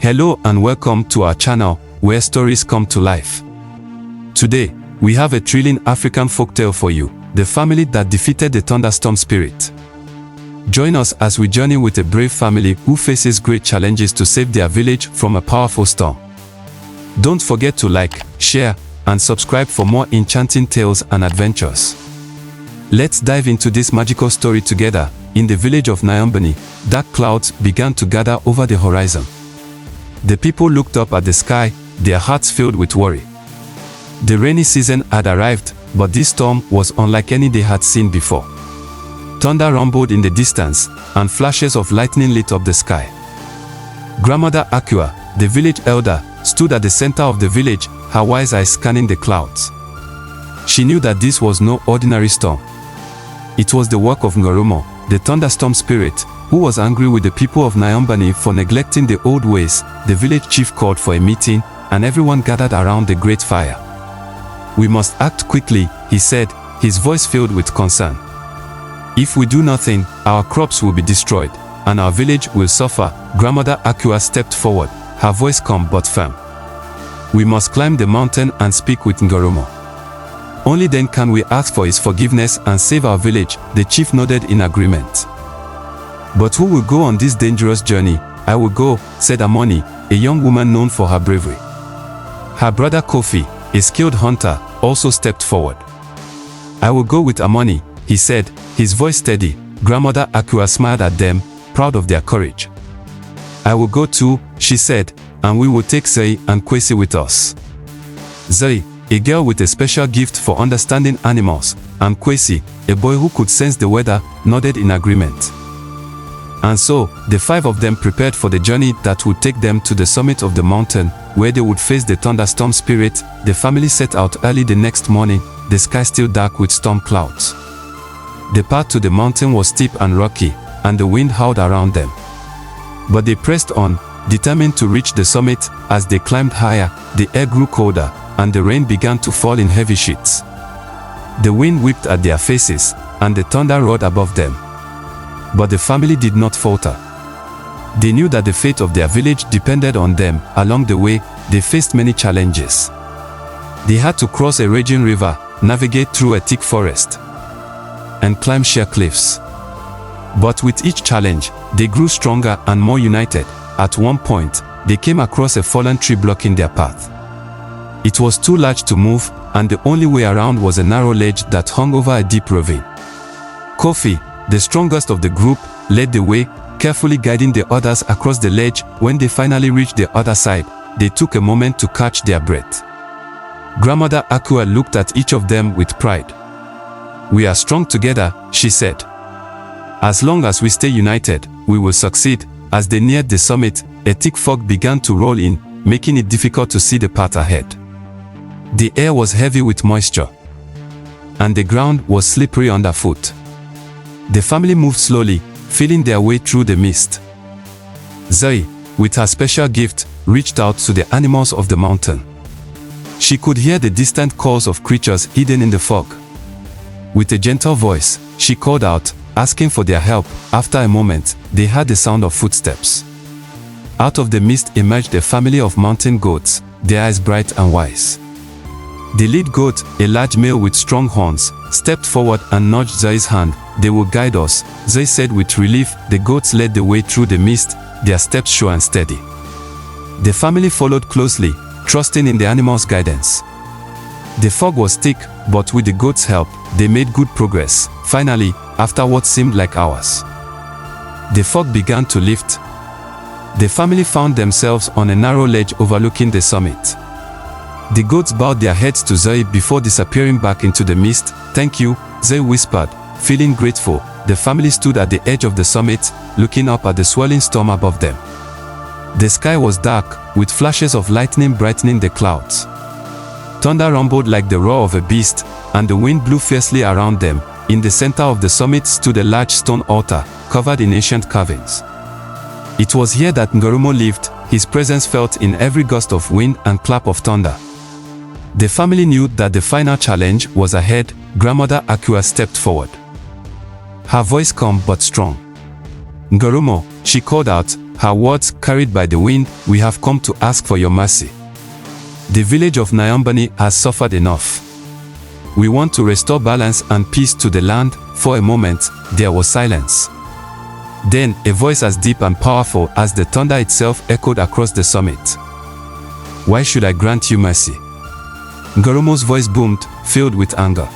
Hello and welcome to our channel, where stories come to life. Today, we have a thrilling African folktale for you, the family that defeated the thunderstorm spirit. Join us as we journey with a brave family who faces great challenges to save their village from a powerful storm. Don't forget to like, share, and subscribe for more enchanting tales and adventures. Let's dive into this magical story together. In the village of Nyombani, dark clouds began to gather over the horizon. The people looked up at the sky, their hearts filled with worry. The rainy season had arrived, but this storm was unlike any they had seen before. Thunder rumbled in the distance, and flashes of lightning lit up the sky. Grandmother Akua, the village elder, stood at the center of the village, her wise eyes scanning the clouds. She knew that this was no ordinary storm. It was the work of Ngoromo, the thunderstorm spirit, who was angry with the people of Nyombani for neglecting the old ways. The village chief called for a meeting, and everyone gathered around the great fire. "We must act quickly," he said, his voice filled with concern. "If we do nothing, our crops will be destroyed, and our village will suffer." Grandmother Akua stepped forward, her voice calm but firm. "We must climb the mountain and speak with Ngoromo. Only then can we ask for his forgiveness and save our village." The chief nodded in agreement. "But who will go on this dangerous journey?" "I will go," said Amoni, a young woman known for her bravery. Her brother Kofi, a skilled hunter, also stepped forward. "I will go with Amoni," he said, his voice steady. Grandmother Akua smiled at them, proud of their courage. "I will go too," she said, "and we will take Zai and Kwesi with us." Zai, a girl with a special gift for understanding animals, and Kwesi, a boy who could sense the weather, nodded in agreement. And so, the five of them prepared for the journey that would take them to the summit of the mountain, where they would face the thunderstorm spirit. The family set out early the next morning, the sky still dark with storm clouds. The path to the mountain was steep and rocky, and the wind howled around them. But they pressed on, determined to reach the summit. As they climbed higher, the air grew colder, and the rain began to fall in heavy sheets. The wind whipped at their faces, and the thunder roared above them. But the family did not falter. They knew that the fate of their village depended on them. Along the way, they faced many challenges. They had to cross a raging river, navigate through a thick forest, and climb sheer cliffs. But with each challenge, they grew stronger and more united. At one point, they came across a fallen tree blocking their path. It was too large to move, and the only way around was a narrow ledge that hung over a deep ravine. Kofi, the strongest of the group, led the way, carefully guiding the others across the ledge. When they finally reached the other side, they took a moment to catch their breath. Grandmother Akua looked at each of them with pride. "We are strong together," she said. "As long as we stay united, we will succeed." As they neared the summit, a thick fog began to roll in, making it difficult to see the path ahead. The air was heavy with moisture, and the ground was slippery underfoot. The family moved slowly, feeling their way through the mist. Zai, with her special gift, reached out to the animals of the mountain. She could hear the distant calls of creatures hidden in the fog. With a gentle voice, she called out, asking for their help. After a moment, they heard the sound of footsteps. Out of the mist emerged a family of mountain goats, their eyes bright and wise. The lead goat, a large male with strong horns, stepped forward and nudged Zai's hand. "They will guide us," Zai said with relief. The goats led the way through the mist, their steps sure and steady. The family followed closely, trusting in the animals' guidance. The fog was thick, but with the goats' help, they made good progress. Finally, after what seemed like hours, the fog began to lift. The family found themselves on a narrow ledge overlooking the summit. The goats bowed their heads to Zai before disappearing back into the mist. "Thank you," Zai whispered, feeling grateful. The family stood at the edge of the summit, looking up at the swirling storm above them. The sky was dark, with flashes of lightning brightening the clouds. Thunder rumbled like the roar of a beast, and the wind blew fiercely around them. In the center of the summit stood a large stone altar, covered in ancient carvings. It was here that Ngoromo lived, his presence felt in every gust of wind and clap of thunder. The family knew that the final challenge was ahead. Grandmother Akua stepped forward, her voice calm but strong. "Ngoromo," she called out, her words carried by the wind, "We have come to ask for your mercy. The village of Nyambani has suffered enough. We want to restore balance and peace to the land." For a moment, there was silence. Then, a voice as deep and powerful as the thunder itself echoed across the summit. "Why should I grant you mercy?" Ngoromo's voice boomed, filled with anger.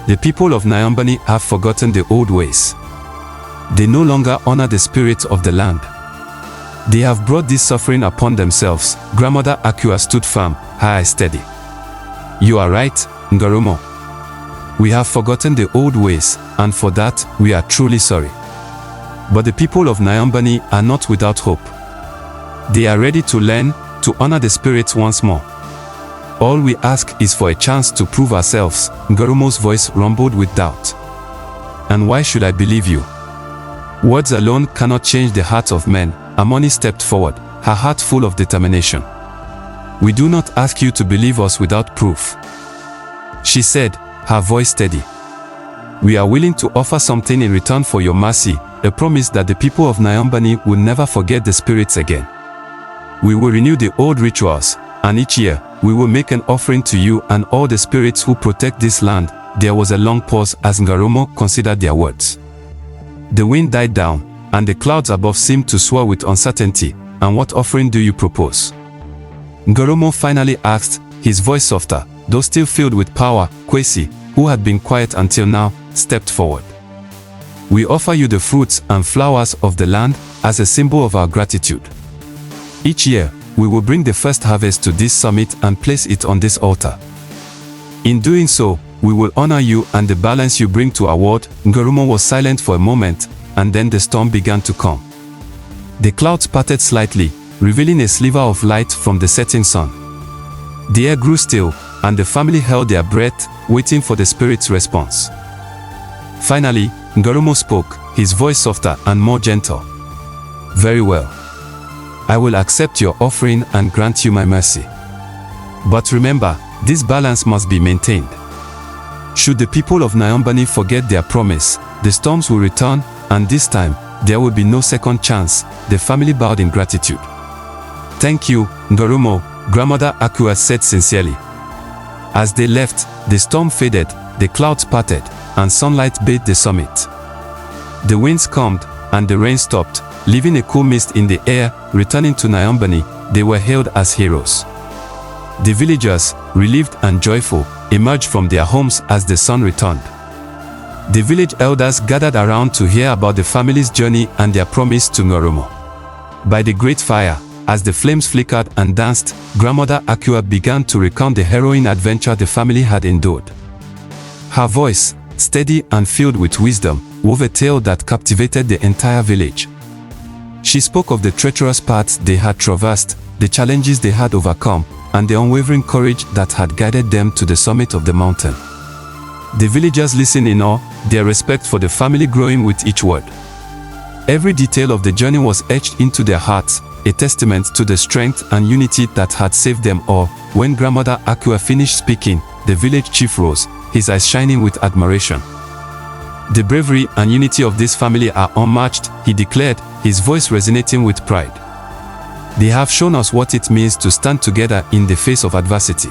"The people of Nyambani have forgotten the old ways. They no longer honor the spirit of the land. They have brought this suffering upon themselves." Grandmother Akua stood firm, her eyes steady. "You are right, Ngoromo. We have forgotten the old ways, and for that, we are truly sorry. But the people of Nyambani are not without hope. They are ready to learn, to honor the spirits once more. All we ask is for a chance to prove ourselves." Ngoromo's voice rumbled with doubt. "And why should I believe you? Words alone cannot change the hearts of men." Amoni stepped forward, her heart full of determination. "We do not ask you to believe us without proof," she said, her voice steady. "We are willing to offer something in return for your mercy, a promise that the people of Nyambani will never forget the spirits again. We will renew the old rituals, and each year, we will make an offering to you and all the spirits who protect this land." There was a long pause as Ngoromo considered their words. The wind died down, and the clouds above seemed to swirl with uncertainty. "And what offering do you propose?" Ngoromo finally asked, his voice softer, though still filled with power. Kwesi, who had been quiet until now, stepped forward. "We offer you the fruits and flowers of the land as a symbol of our gratitude. Each year, we will bring the first harvest to this summit and place it on this altar. In doing so, we will honor you and the balance you bring to our world." Ngoromo was silent for a moment, and then the storm began to come. The clouds parted slightly, revealing a sliver of light from the setting sun. The air grew still, and the family held their breath, waiting for the spirit's response. Finally, Ngoromo spoke, his voice softer and more gentle. "Very well. I will accept your offering and grant you my mercy. But remember, this balance must be maintained. Should the people of Nyambani forget their promise, the storms will return, and this time, there will be no second chance." The family bowed in gratitude. "Thank you, Ngoromo," Grandmother Akua said sincerely. As they left, the storm faded, the clouds parted, and sunlight bathed the summit. The winds calmed, and the rain stopped, leaving a cool mist in the air. Returning to Nyambani, they were hailed as heroes. The villagers, relieved and joyful, emerged from their homes as the sun returned. The village elders gathered around to hear about the family's journey and their promise to Ngoromo. By the great fire, as the flames flickered and danced, Grandmother Akua began to recount the harrowing adventure the family had endured. Her voice, steady and filled with wisdom, wove a tale that captivated the entire village. She spoke of the treacherous paths they had traversed, the challenges they had overcome, and the unwavering courage that had guided them to the summit of the mountain. The villagers listened in awe, their respect for the family growing with each word. Every detail of the journey was etched into their hearts, a testament to the strength and unity that had saved them all. When Grandmother Akua finished speaking, the village chief rose, his eyes shining with admiration. "The bravery and unity of this family are unmatched," he declared, his voice resonating with pride. "They have shown us what it means to stand together in the face of adversity.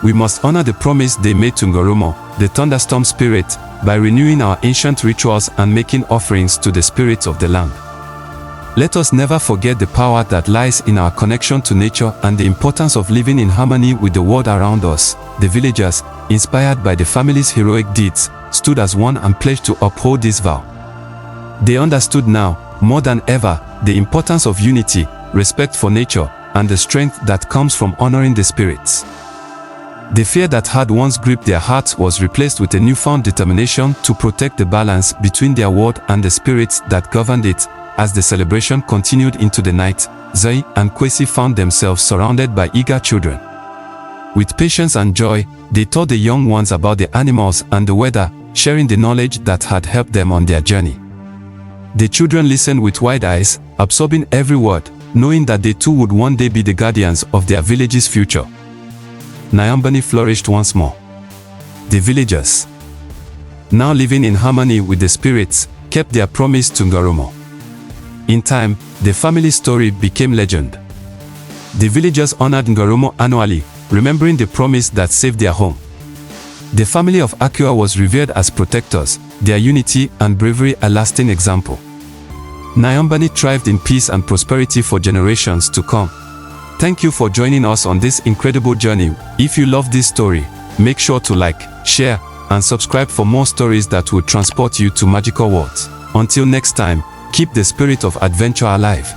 We must honor the promise they made to Ngoromo, the thunderstorm spirit, by renewing our ancient rituals and making offerings to the spirits of the land. Let us never forget the power that lies in our connection to nature and the importance of living in harmony with the world around us." The villagers, inspired by the family's heroic deeds, stood as one and pledged to uphold this vow. They understood now, more than ever, the importance of unity, respect for nature, and the strength that comes from honoring the spirits. The fear that had once gripped their hearts was replaced with a newfound determination to protect the balance between their world and the spirits that governed it. As the celebration continued into the night, Zai and Kwesi found themselves surrounded by eager children. With patience and joy, they taught the young ones about the animals and the weather, sharing the knowledge that had helped them on their journey. The children listened with wide eyes, absorbing every word, knowing that they too would one day be the guardians of their village's future. Nyambani flourished once more. The villagers, now living in harmony with the spirits, kept their promise to Ngoromo. In time, the family story became legend. The villagers honored Ngoromo annually, remembering the promise that saved their home. The family of Akua was revered as protectors, their unity and bravery a lasting example. Nyambani thrived in peace and prosperity for generations to come. Thank you for joining us on this incredible journey. If you love this story, make sure to like, share, and subscribe for more stories that will transport you to magical worlds. Until next time, keep the spirit of adventure alive.